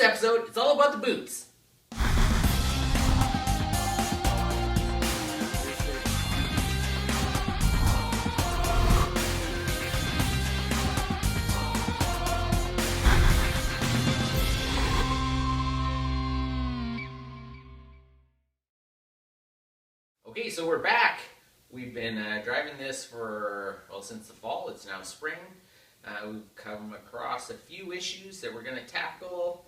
episode, it's all about the boots. Okay, so we're back. We've been driving this for, well, since the fall. It's now spring. We've come across a few issues that we're going to tackle.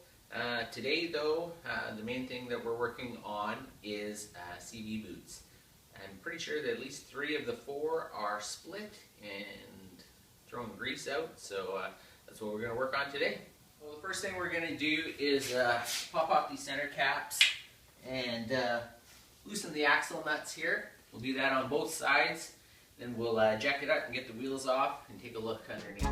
Today, though, the main thing that we're working on is CV boots. I'm pretty sure that at least 3 of the 4 are split and throwing grease out, so that's what we're going to work on today. Well, the first thing we're going to do is pop off these center caps and loosen the axle nuts here. We'll do that on both sides. Then we'll jack it up and get the wheels off and take a look underneath.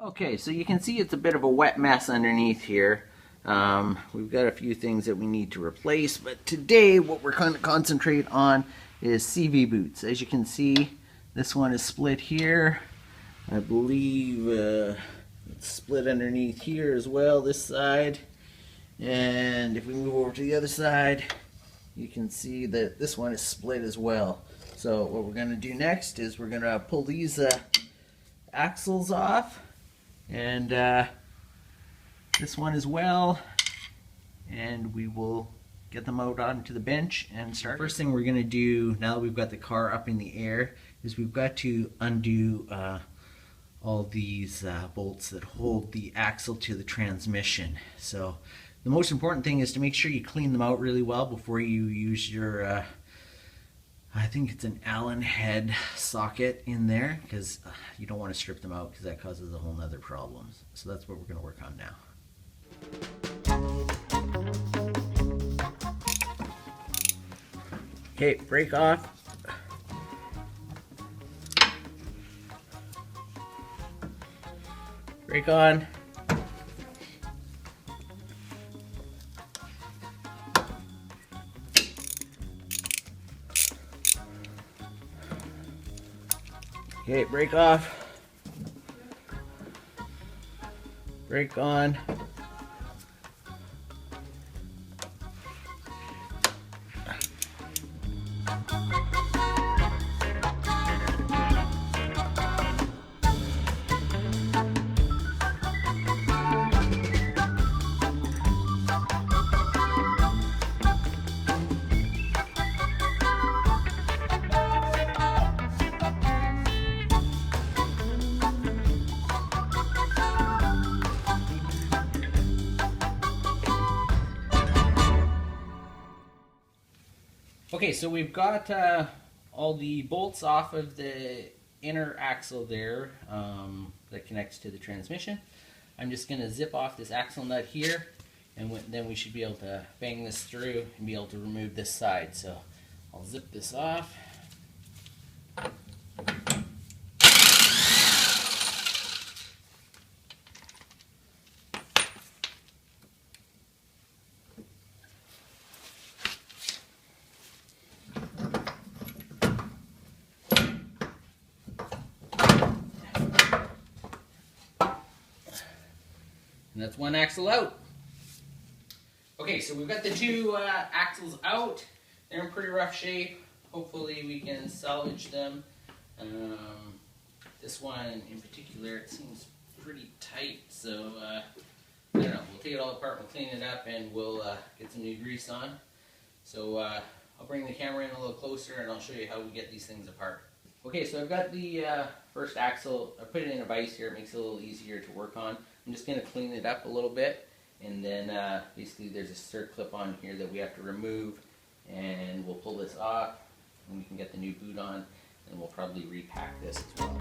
Okay, so you can see it's a bit of a wet mess underneath here. We've got a few things that we need to replace, but today what we're going to concentrate on is CV boots. As you can see, this one is split here. I believe it's split underneath here as well, this side. And if we move over to the other side, you can see that this one is split as well. So what we're going to do next is we're going to pull these axles off, and this one as well, and we will get them out onto the bench and start. First thing we're going to do now that we've got the car up in the air is we've got to undo all these bolts that hold the axle to the transmission. So the most important thing is to make sure you clean them out really well before you use your I think it's an Allen head socket in there, because you don't want to strip them out because that causes a whole nother problem. So that's what we're going to work on now. Okay, brake off. Brake on. Okay, brake off. Brake on. Okay, so we've got all the bolts off of the inner axle there that connects to the transmission. I'm just going to zip off this axle nut here, and then we should be able to bang this through and be able to remove this side. So I'll zip this off. And that's one axle out. Okay, so we've got the 2 axles out. They're in pretty rough shape. Hopefully we can salvage them. This one in particular, it seems pretty tight, so I don't know. We'll take it all apart, we'll clean it up, and we'll get some new grease on. So I'll bring the camera in a little closer and I'll show you how we get these things apart. Okay, so I've got the first axle. I put it in a vise here. It makes it a little easier to work on. I'm just going to clean it up a little bit, and then basically there's a stir clip on here that we have to remove, and we'll pull this off and we can get the new boot on, and we'll probably repack this as well.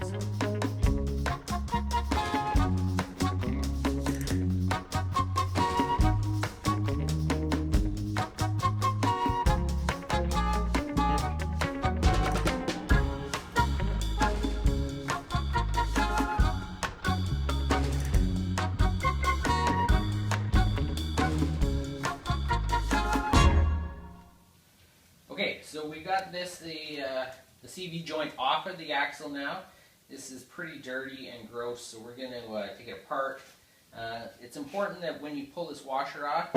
got the CV joint off of the axle now. This is pretty dirty and gross, so we're going to take it apart. It's important that when you pull this washer off,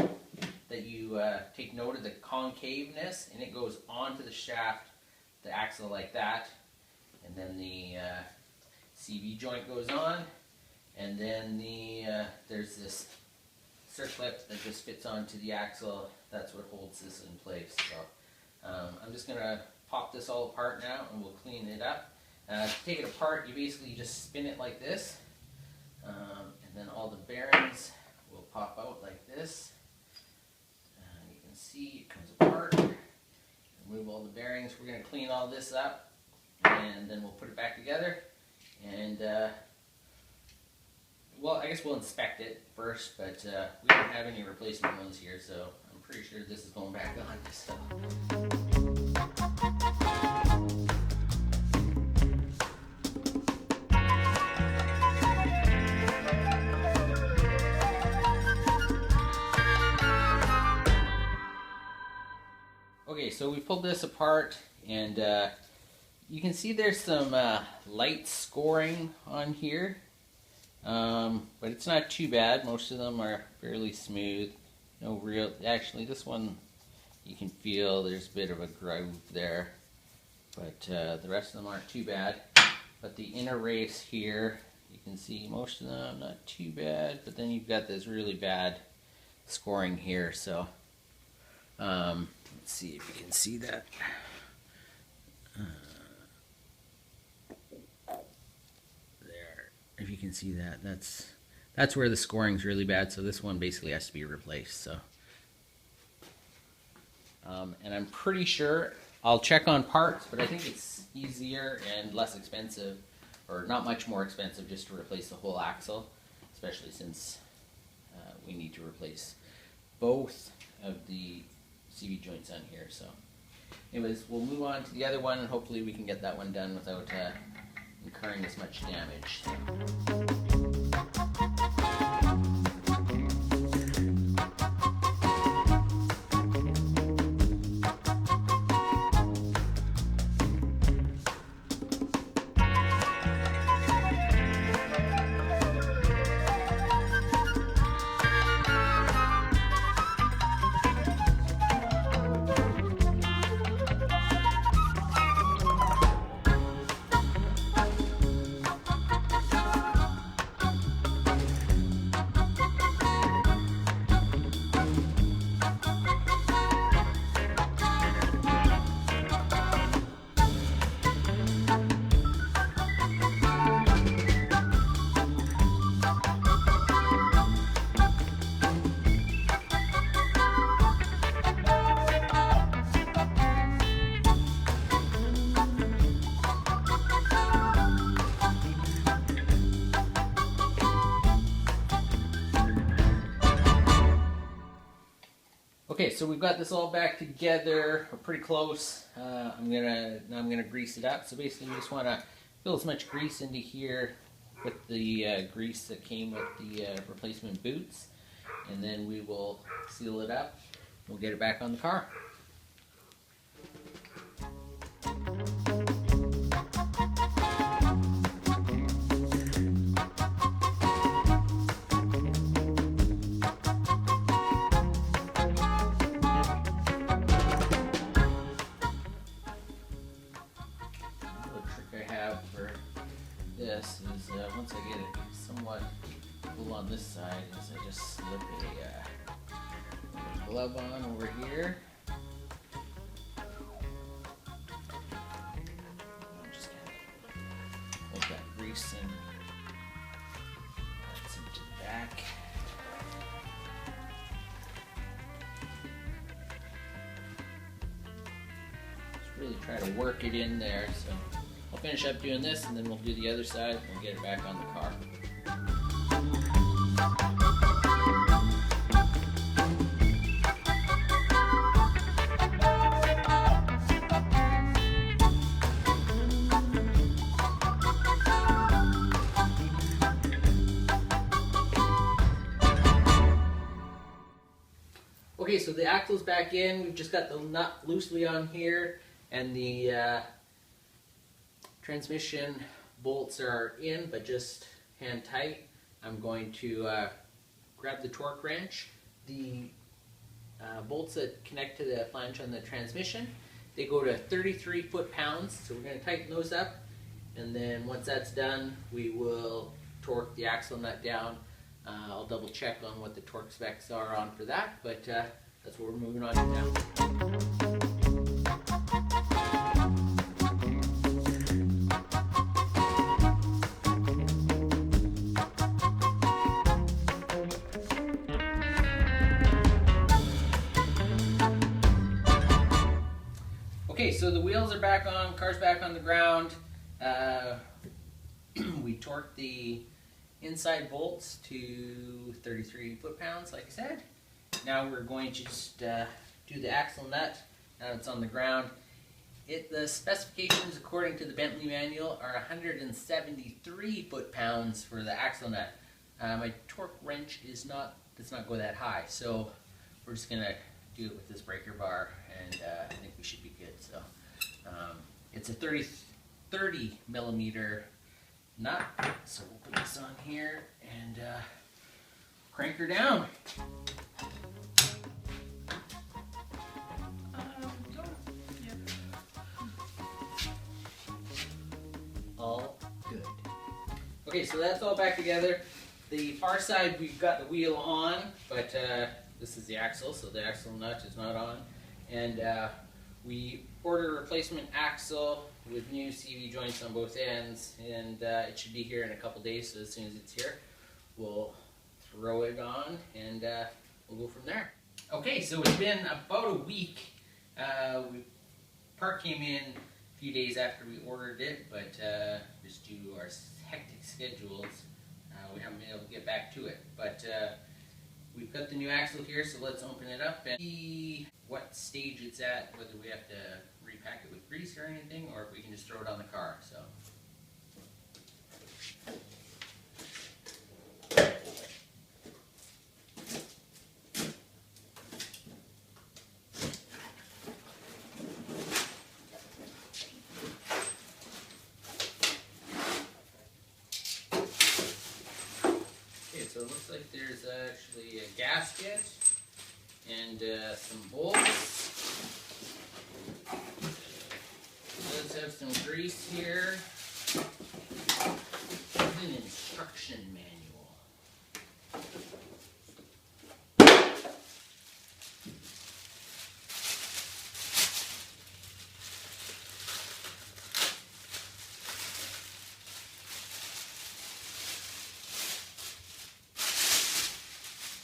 that you take note of the concaveness, and it goes onto the shaft, the axle like that, and then the CV joint goes on, and then there's this circlip that just fits onto the axle. That's what holds this in place. So I'm just going to pop this all apart now, and we'll clean it up. To take it apart, you basically just spin it like this, and then all the bearings will pop out like this. You can see it comes apart. Remove all the bearings. We're going to clean all this up, and then we'll put it back together. And well, I guess we'll inspect it first, but we don't have any replacement ones here, so I'm pretty sure this is going back on. So. Okay, so we pulled this apart, and you can see there's some light scoring on here, but it's not too bad. Most of them are fairly smooth. No real, actually this one you can feel there's a bit of a groove there, but the rest of them aren't too bad. But the inner race here, you can see most of them not too bad, but then you've got this really bad scoring here. So let's see if you can see that. There, if you can see that, that's where the scoring's really bad. So this one basically has to be replaced. So, and I'm pretty sure I'll check on parts, but I think it's easier and less expensive, or not much more expensive, just to replace the whole axle, especially since we need to replace both of the CV joints on here. So anyways, we'll move on to the other one, and hopefully we can get that one done without incurring as much damage. Okay, so we've got this all back together. We're pretty close. Now I'm gonna grease it up. So basically, we just want to fill as much grease into here with the grease that came with the replacement boots, and then we will seal it up. We'll get it back on the car. This is once I get it somewhat full on this side, is I just slip a glove on over here. I'm just gonna hold that grease in. That's into the back. Just really try to work it in there. So I'll finish up doing this, and then we'll do the other side, and we'll get it back on the car. Okay, so the axle's back in. We've just got the nut loosely on here. and the transmission bolts are in, but just hand tight. I'm going to grab the torque wrench. The bolts that connect to the flange on the transmission, they go to 33 foot-pounds, so we're going to tighten those up, and then once that's done, we will torque the axle nut down. I'll double check on what the torque specs are on for that, but that's what we're moving on to now. Okay, so the wheels are back on, car's back on the ground. We torqued the inside bolts to 33 foot-pounds, like I said. Now we're going to just do the axle nut. Now it's on the ground. The specifications, according to the Bentley manual, are 173 foot-pounds for the axle nut. My torque wrench does not go that high, so we're just gonna do it with this breaker bar, and I think we should be good. So it's a 30 millimeter nut, so we'll put this on here and crank her down. All good. Okay, so that's all back together. The far side, we've got the wheel on, but this is the axle, so the axle nut is not on. And we ordered a replacement axle with new CV joints on both ends, and it should be here in a couple days, so as soon as it's here, we'll throw it on, and we'll go from there. Okay, so it's been about a week. Part came in a few days after we ordered it, but just due to our hectic schedules, we haven't been able to get back to it. But we've got the new axle here, so let's open it up and see what stage it's at, whether we have to repack it with grease or anything, or if we can just throw it on the car. So. So it looks like there's actually a gasket and some bolts. It does have some grease here. There's an instruction manual.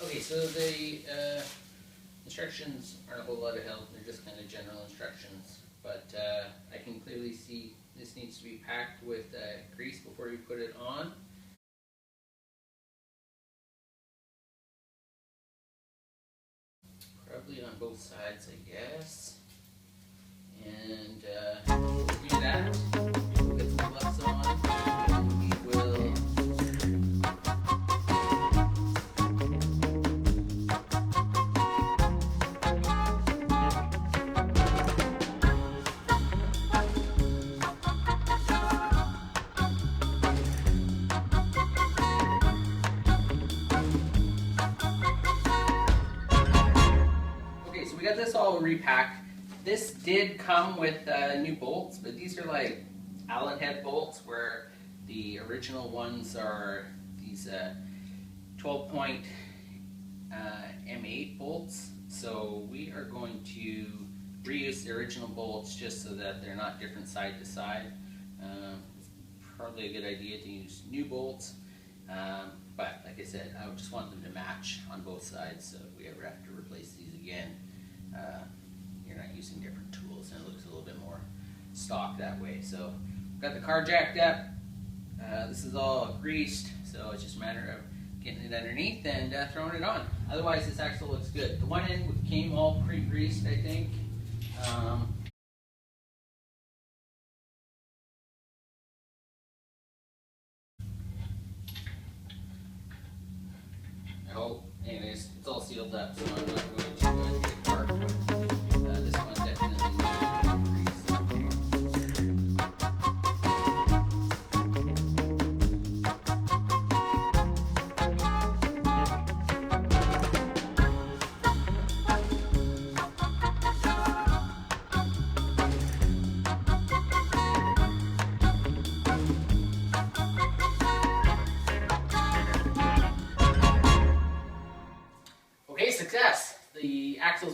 Okay, so the instructions aren't a whole lot of help. They're just kind of general instructions, but I can clearly see this needs to be packed with grease before you put it on. Probably on both sides, I guess. And we'll do that. We'll get some gloves on, and we will. We got this all repacked. This did come with new bolts, but these are like Allen head bolts, where the original ones are these 12-point M8 bolts. So we are going to reuse the original bolts just so that they're not different side to side. It's probably a good idea to use new bolts, but like I said, I would just want them to match on both sides, so if we ever have to replace these again, you're not using different tools, and it looks a little bit more stock that way. So we've got the car jacked up. This is all greased, so it's just a matter of getting it underneath and throwing it on. Otherwise, this axle looks good. The one end came all pre-greased, I think. I hope. Anyways, it's all sealed up, so I'm not going to get it apart. This one definitely needs grease.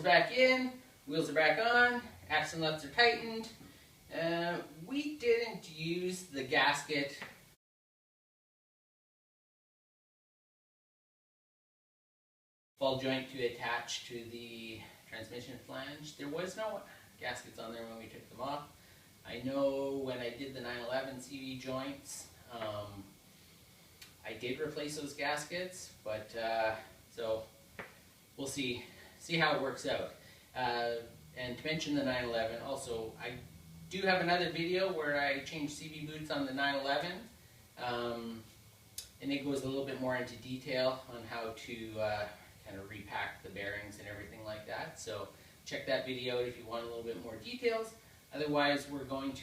back in, wheels are back on, axle nuts are tightened. We didn't use the gasket ball joint to attach to the transmission flange. There was no gaskets on there when we took them off. I know when I did the 911 CV joints, I did replace those gaskets, but so we'll see how it works out. And to mention the 911, also I do have another video where I changed CV boots on the 911, and it goes a little bit more into detail on how to kind of repack the bearings and everything like that. So check that video out if you want a little bit more details. Otherwise, we're going to